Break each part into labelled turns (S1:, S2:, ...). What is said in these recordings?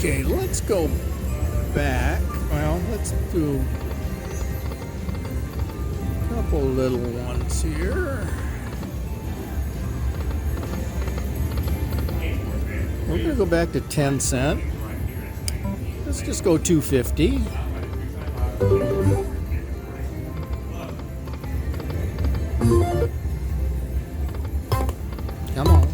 S1: Okay, let's go back. Well, let's do a couple little ones here. We're going to go back to 10 cent. Let's just go 250. Come on.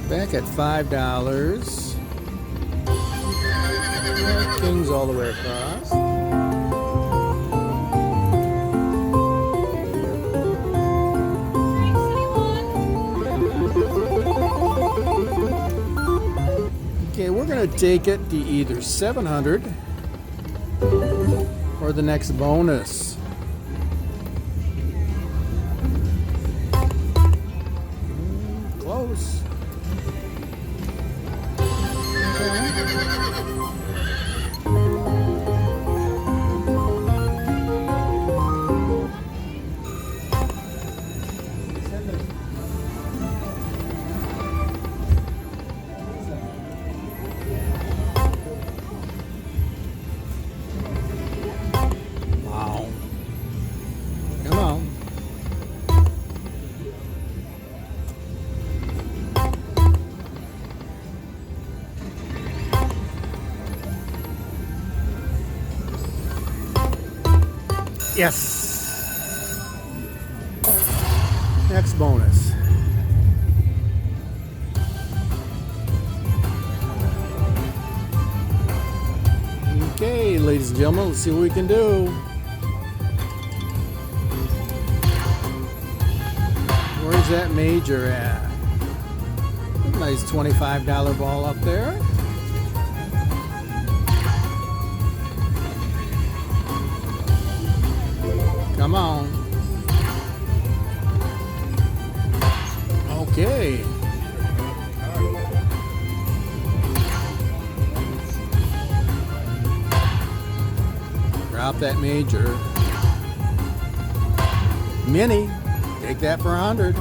S1: Back at $5. Kings all the way across. Okay, we're going to take it to either 700 or the next bonus. Close. Wow. Come on. Yes. Next bonus. Okay, ladies and gentlemen, let's see what we can do. Where's that major at? Nice $25 ball up there. Come on. Okay. Drop that major. Mini. Take that for 100.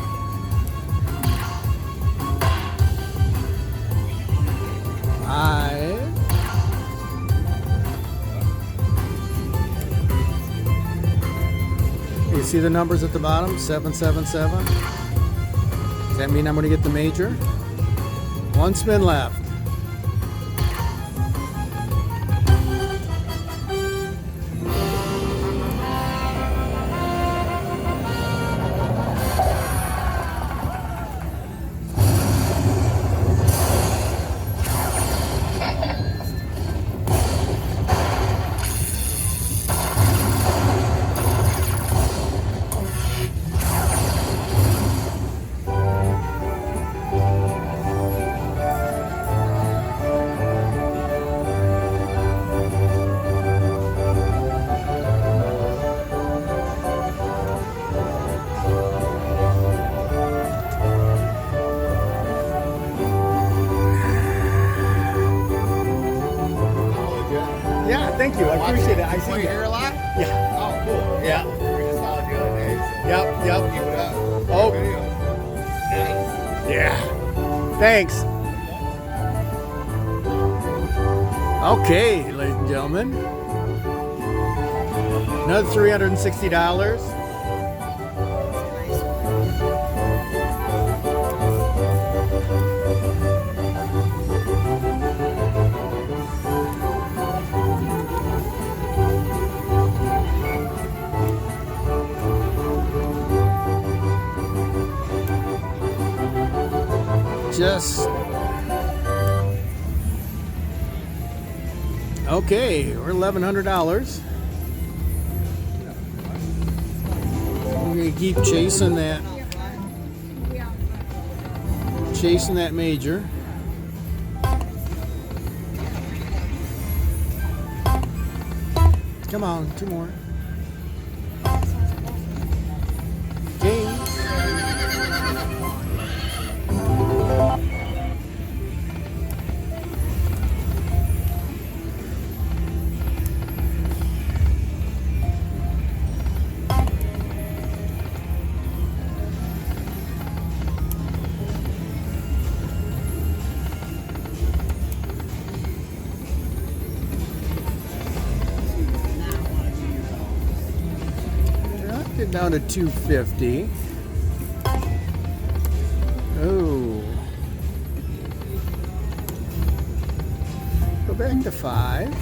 S1: Five. You see the numbers at the bottom? 777. Does that mean I'm going to get the major? One spin left. Yeah, thank you. I appreciate it. I see
S2: you
S1: you.
S2: here a lot?
S1: Yeah.
S2: Oh, cool.
S1: Yeah.
S2: We just saw it the other day. So
S1: Yep.
S2: keep it up.
S1: Oh.
S2: Video.
S1: Yeah. Thanks. Okay, ladies and gentlemen. Another $360. Just okay, we're $1,100. We're gonna keep chasing that major. Come on, two more. James. Get down to 250. Oh. Go back to 5.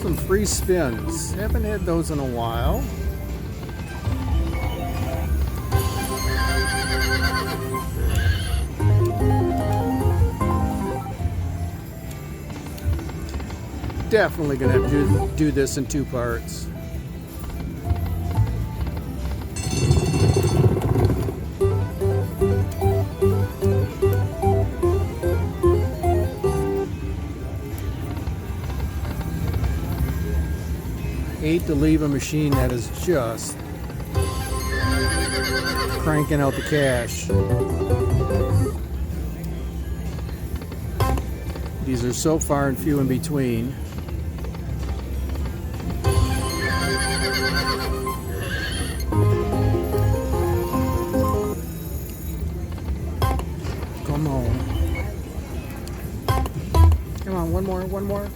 S1: Some free spins. Haven't had those in a while. Definitely gonna have to do this in 2 parts. Hate to leave a machine that is just cranking out the cash. These are so far and few in between. Come on. Come on, one more, one more.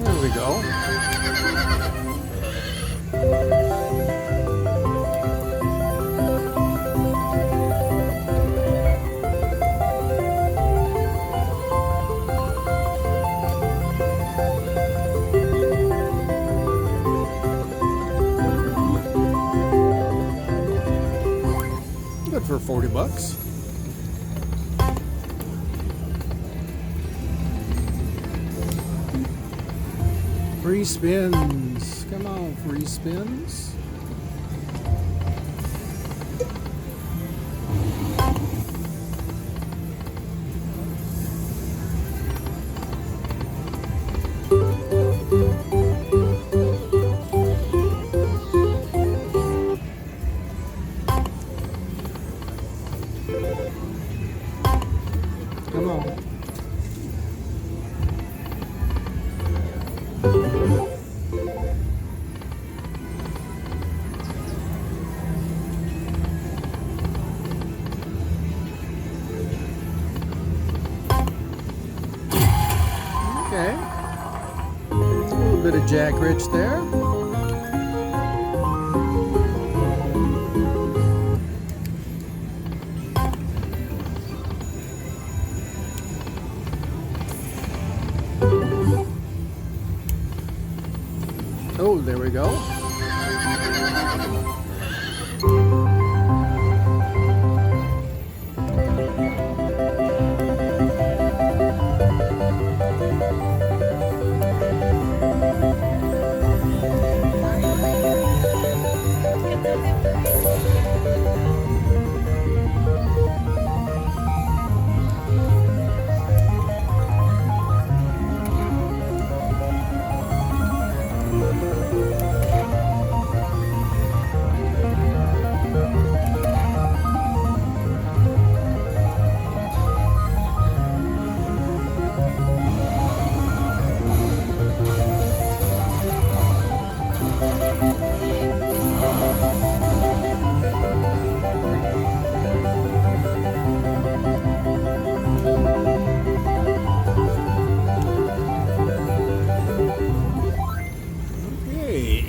S1: There we go. Good for 40 bucks. Free spins. Come on, free spins. Come on. Okay. A little bit of Jack Rich there. Oh, there we go.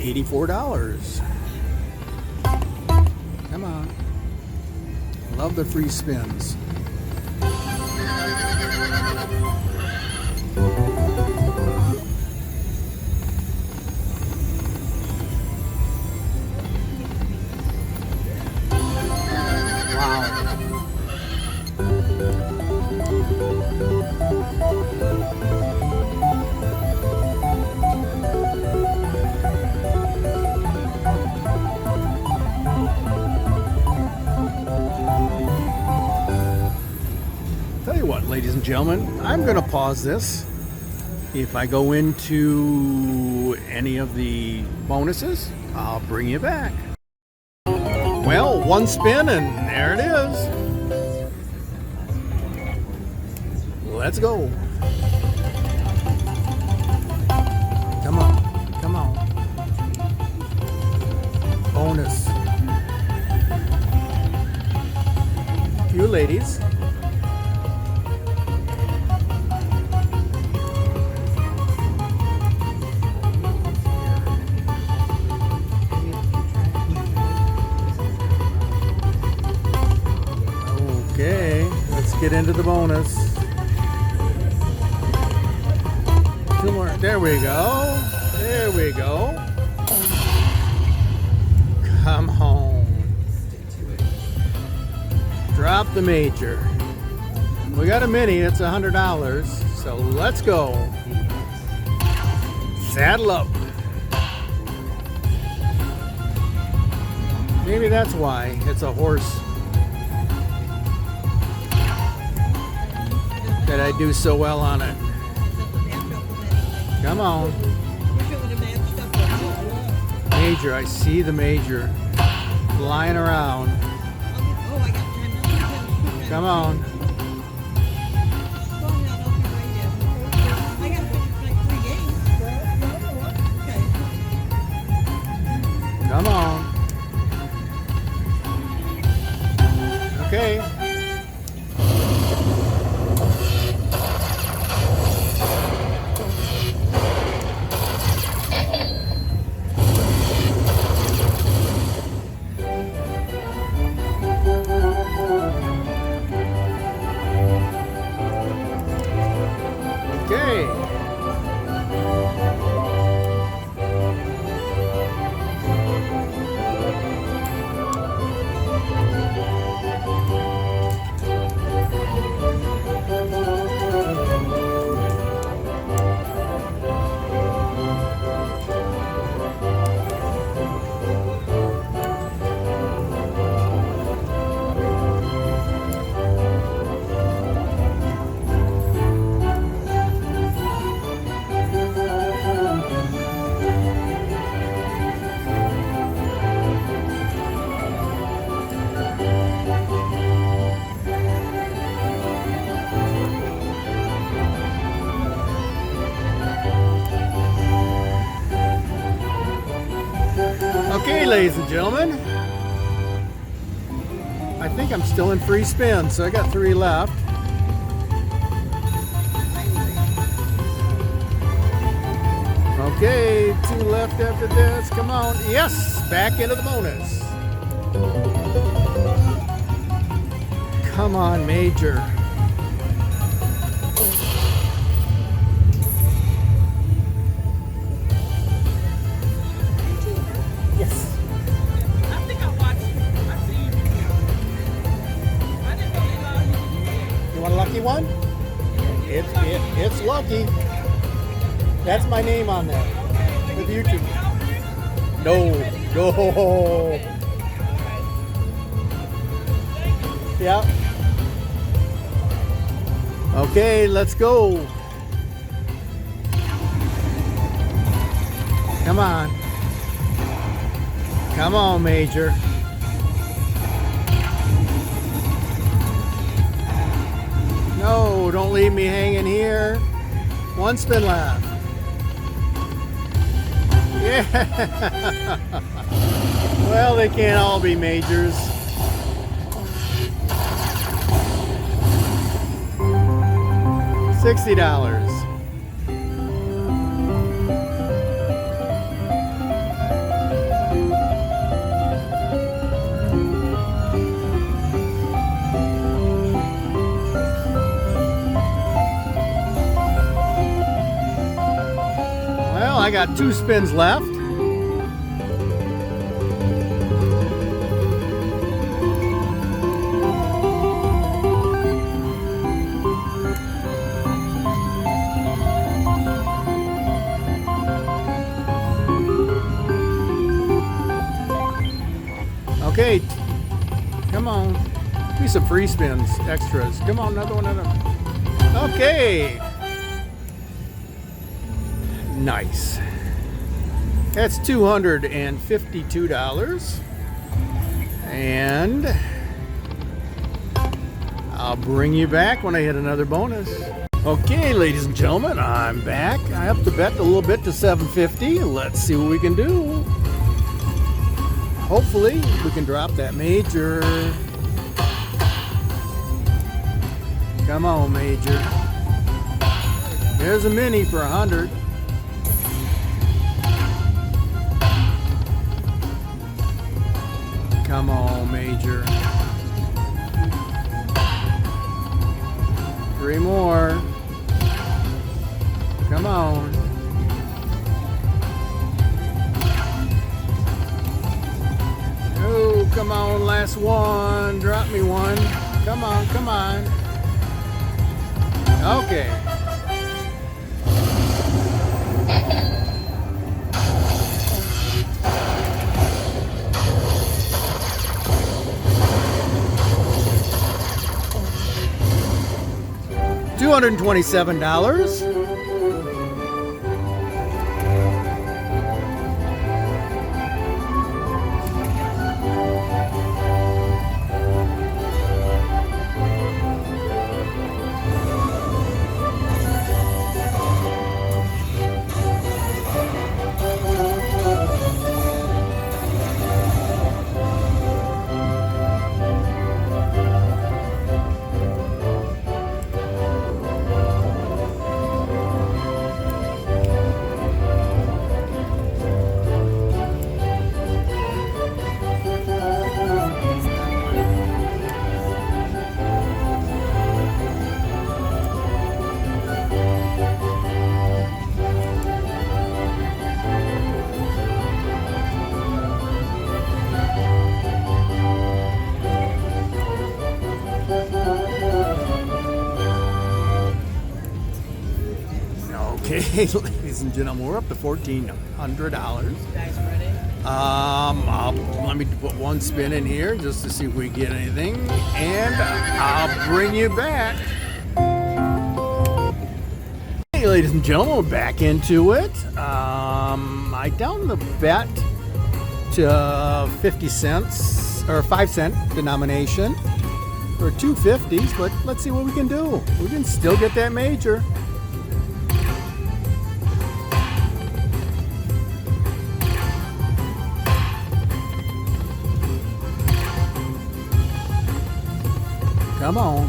S1: $84. Come on. Love the free spins. what, ladies and gentlemen, I'm going to pause this. If I go into any of the bonuses, I'll bring you back. Well, one spin and there it is. Let's go. Come on, come on. Bonus. You ladies. Okay, let's get into the bonus. Two more. There we go. There we go. Come home. Drop the major. We got a mini. It's $100. So let's go. Saddle up. Maybe that's why it's a horse that I do so well on it. Come on. Major, I see the major flying around. Come on. Come on. Okay. Okay, ladies and gentlemen, I think I'm still in free spin, so I got 3 left. Okay, 2 left after this. Come on. Yes, back into the bonus. Come on, major. One? It's lucky. That's my name on there with YouTube. No. Yeah. Okay, let's go. Come on. Come on, Major. No, don't leave me hanging here. 1 spin left. Yeah. Well, they can't all be majors. $60. I got 2 spins left. Okay, come on. Be me some free spins, extras. Come on, another one, another one. Okay. Nice. That's $252. And I'll bring you back when I hit another bonus. Okay, ladies and gentlemen, I'm back. I upped the bet a little bit to $750. Let's see what we can do. Hopefully, we can drop that major. Come on, major. There's a mini for 100. Come on, major. 3 more. Come on. Oh, come on, last one. Drop me one. Come on, come on. Okay. $227. Okay, ladies and gentlemen, we're up to $1,400. Let me put one spin in here just to see if we get anything, and I'll bring you back. Hey, ladies and gentlemen, we're back into it. I downed the bet to 50 cents or 5-cent denomination for 250s, but let's see what we can do. We can still get that major. Come on.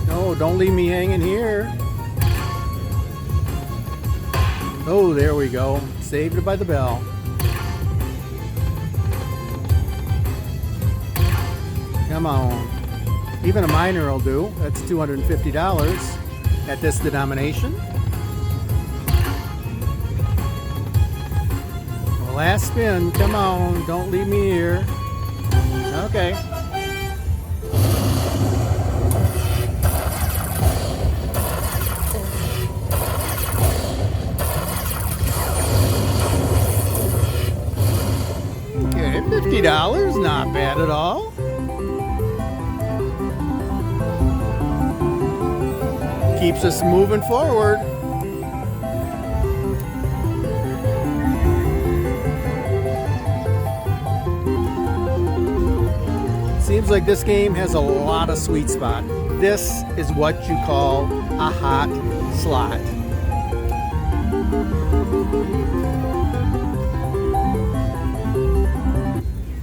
S1: No, don't leave me hanging here. Oh, there we go. Saved it by the bell. Come on. Even a minor will do. That's $250 at this denomination. Last spin. Come on. Don't leave me here. Okay. Okay, $50, not bad at all. Keeps us moving forward. Seems like this game has a lot of sweet spot. This is what you call a hot slot.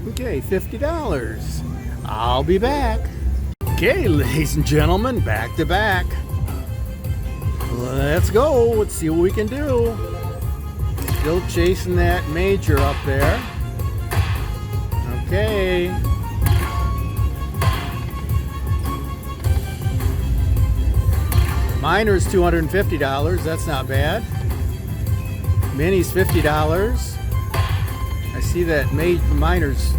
S1: Okay, $50. I'll be back. Okay, ladies and gentlemen, back to back. Let's go. Let's see what we can do. Still chasing that major up there. Okay. Miner's $250. That's not bad. Mini's $50. I see that miner's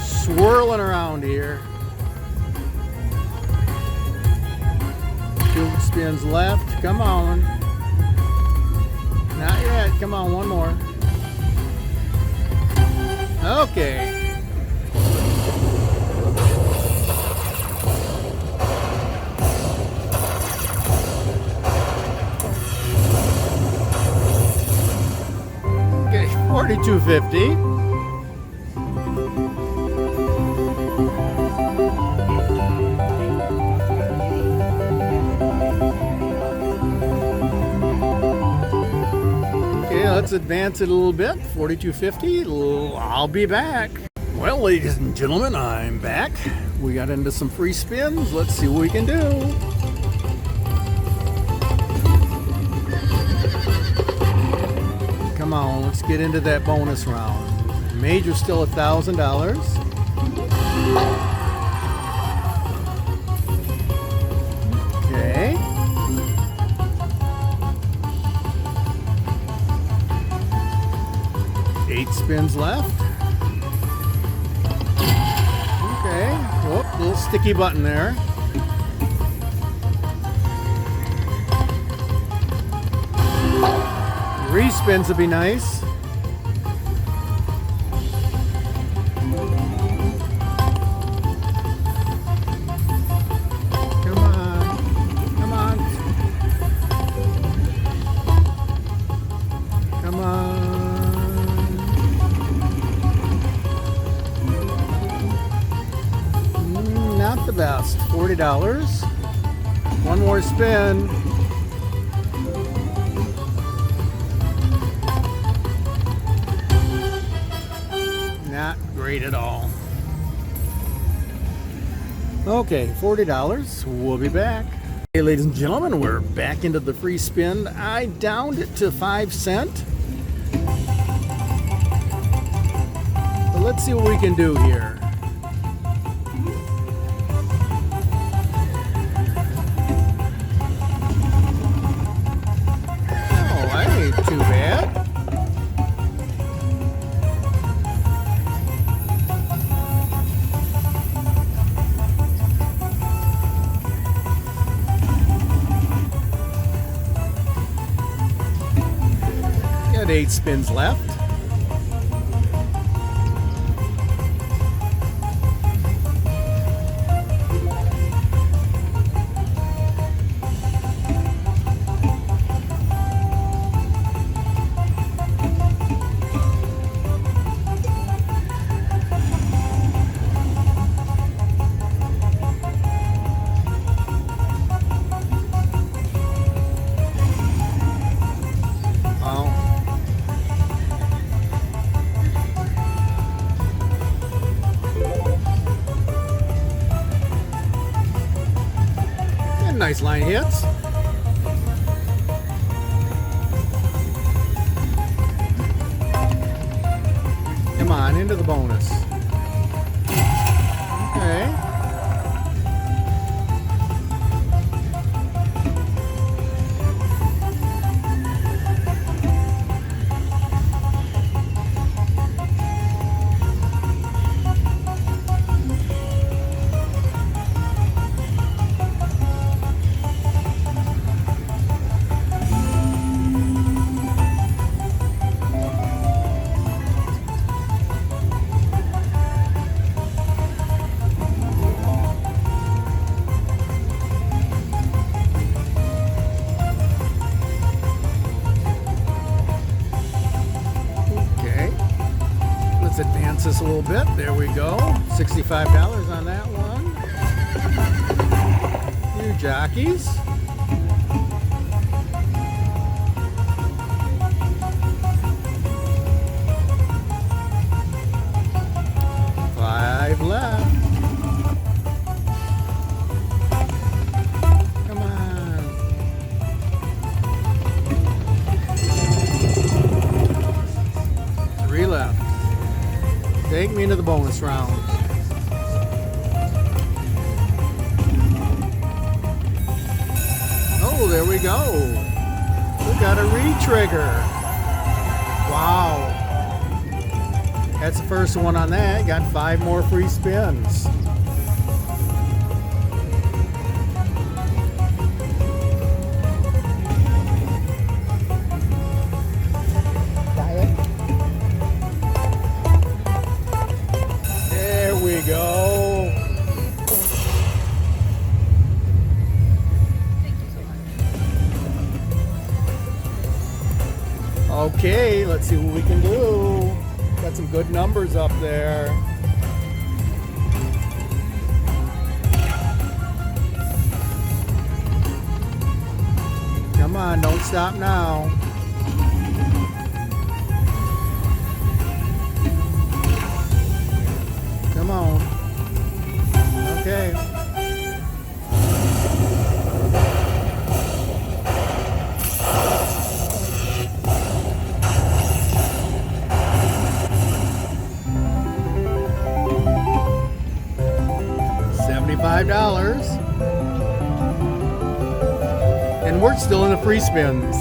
S1: swirling around here. 2 spins left. Come on. Not yet. Come on, one more. Okay. $42.50. Okay, let's advance it a little bit. $42.50. I'll be back. Well, ladies and gentlemen, I'm back. We got into some free spins. Let's see what we can do. Come on, let's get into that bonus round. Major's still $1,000. Okay. Eight spins left. Okay. Whoop, little sticky button there. Respins would be nice. Come on. Come on. Come on. Not the best. $40. One more spin. Not great at all. Okay, $40. We'll be back. Hey, ladies and gentlemen, we're back into the free spin. I downed it to 5 cents. But let's see what we can do here. Oh, that ain't too bad. Got 8 spins left. Nice line hits. Come on, into the bonus. Okay. Advance this a little bit. There we go. $65 on that one. New jockeys. $5 left. Come on. $3 left. Take me into the bonus round. Oh, there we go. We got a re-trigger. Wow. That's the first one on that. Got 5 more free spins. Go. Okay, let's see what we can do. Got some good numbers up there. Come on, don't stop now. Come on. Okay. $75. And we're still in the free spins.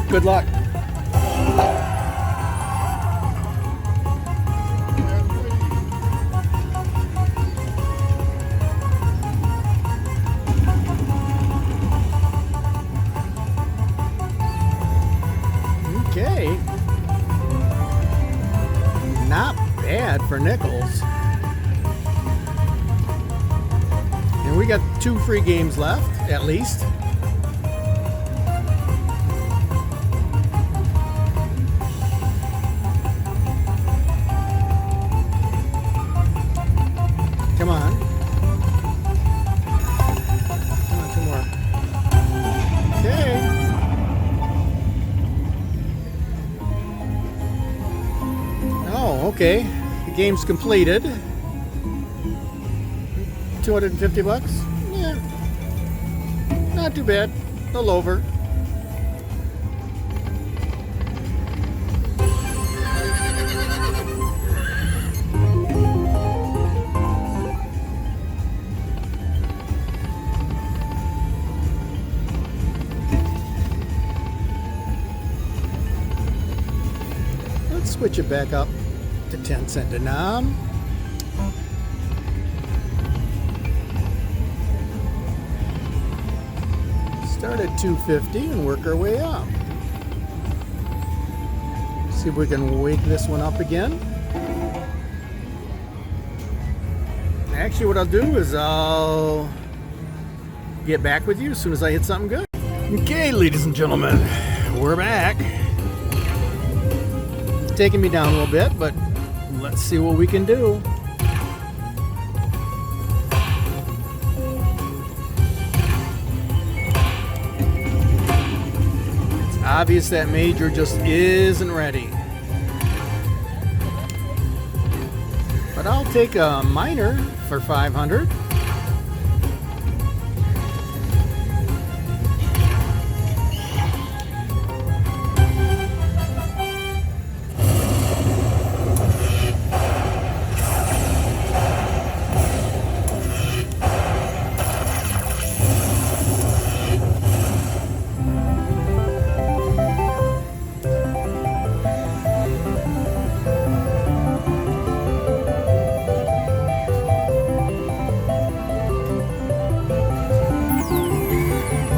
S1: Good luck. Okay. Not bad for nickels. And we got 2 free games left, at least. Come on. Come on, 2 more. Okay. Oh, okay. The game's completed. $250? Yeah. Not too bad. A little over. Switch it back up to 10 cent a nom. Start at $2.50 and work our way up. See if we can wake this one up again. Actually, what I'll do is I'll get back with you as soon as I hit something good. Okay, ladies and gentlemen, we're back. Taking me down a little bit, but let's see what we can do. It's obvious that major just isn't ready. But I'll take a minor for 500.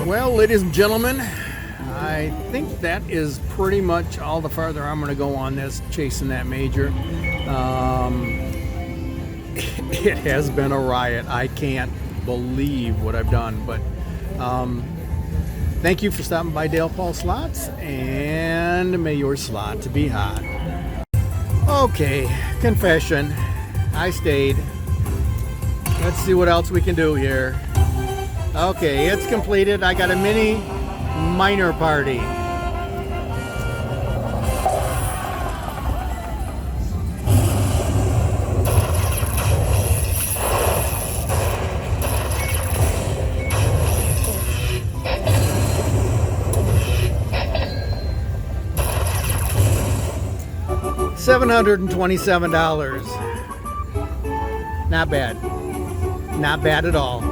S1: Well, ladies and gentlemen, I think that is pretty much all the farther I'm going to go on this, chasing that major. It has been a riot. I can't believe what I've done, but thank you for stopping by DalePaulSlots, and may your slot be hot. Okay, confession. I stayed. Let's see what else we can do here. Okay, it's completed. I got a mini minor party. $727. Not bad. Not bad at all.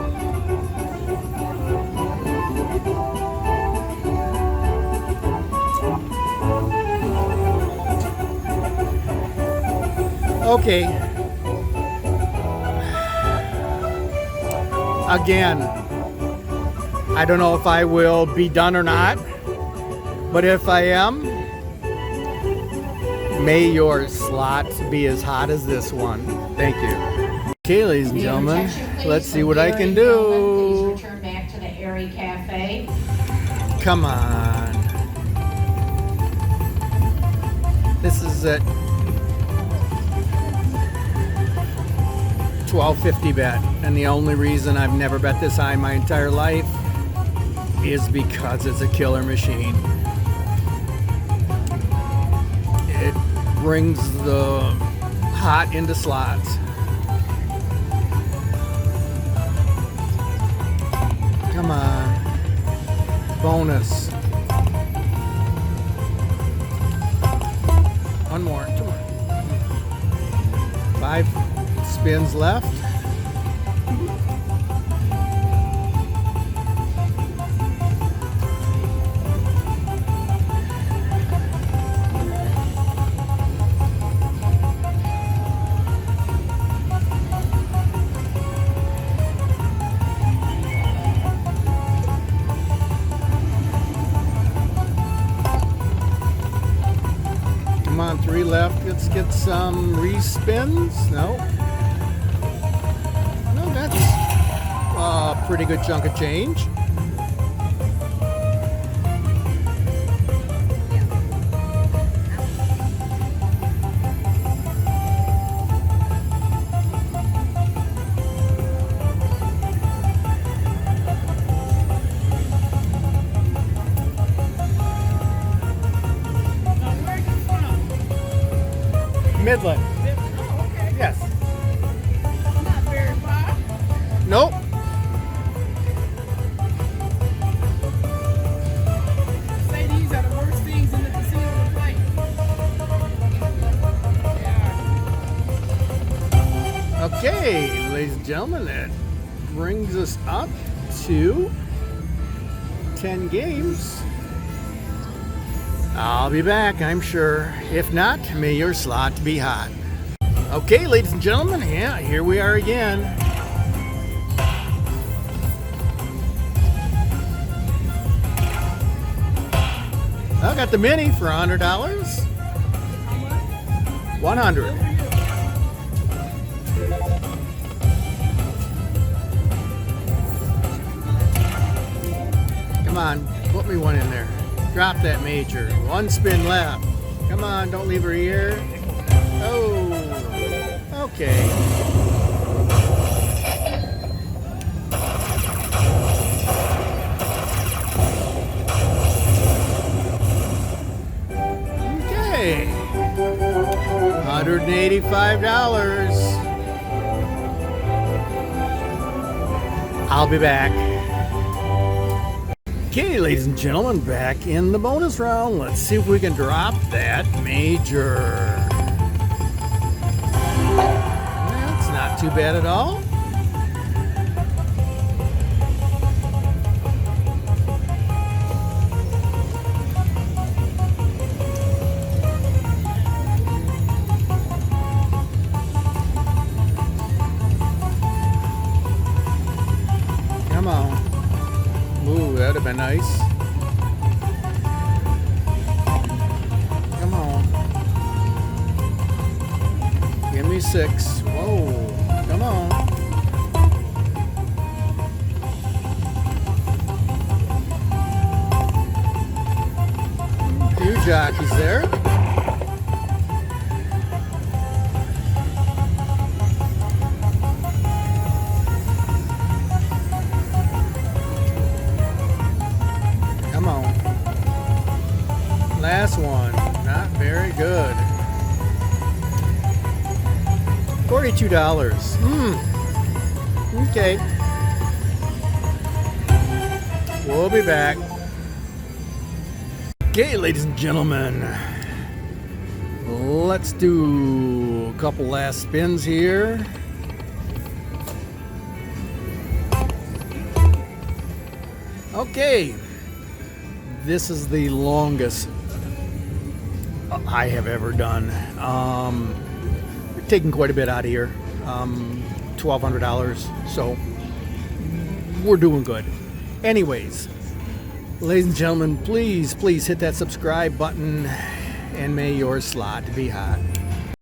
S1: Okay. Again, I don't know if I will be done or not, but if I am, may your slot be as hot as this one. Thank you. Okay, ladies and gentlemen, let's see what I can do.
S3: Please return back to the Airy Cafe.
S1: Come on. This is at $12.50 bet, and the only reason I've never bet this high in my entire life is because it's a killer machine. It brings the hot into slots. Come on. Bonus. One more. Come on. 5 spins left. Come on, 3 left. Let's get some respins. No. No, that's a pretty good chunk of change. Midland.
S4: Oh, okay.
S1: Yes.
S4: Not very far.
S1: Nope.
S4: Say these are the worst things in the casino to play. Yeah.
S1: Okay, ladies and gentlemen, that brings us up to 10 games. I'll be back, I'm sure. If not, may your slot be hot. Okay, ladies and gentlemen, yeah, here we are again. I got the mini for $100.
S4: How much?
S1: 100. Come on, put me one in there. Drop that major. 1 spin left. Come on, don't leave her here. Oh, okay. Okay. $185. I'll be back. Okay, ladies and gentlemen, back in the bonus round. Let's see if we can drop that major. That's not too bad at all. Come on. Ooh, that'd have been nice. Come on. Give me 6. Whoa. Come on. Few jockeys there. Last one, not very good. $42. Okay. We'll be back. Okay, ladies and gentlemen. Let's do a couple last spins here. Okay, this is the longest I have ever done. Taking quite a bit out of here, $1,200, so we're doing good. Anyways, ladies and gentlemen, please hit that subscribe button, and may your slot be hot.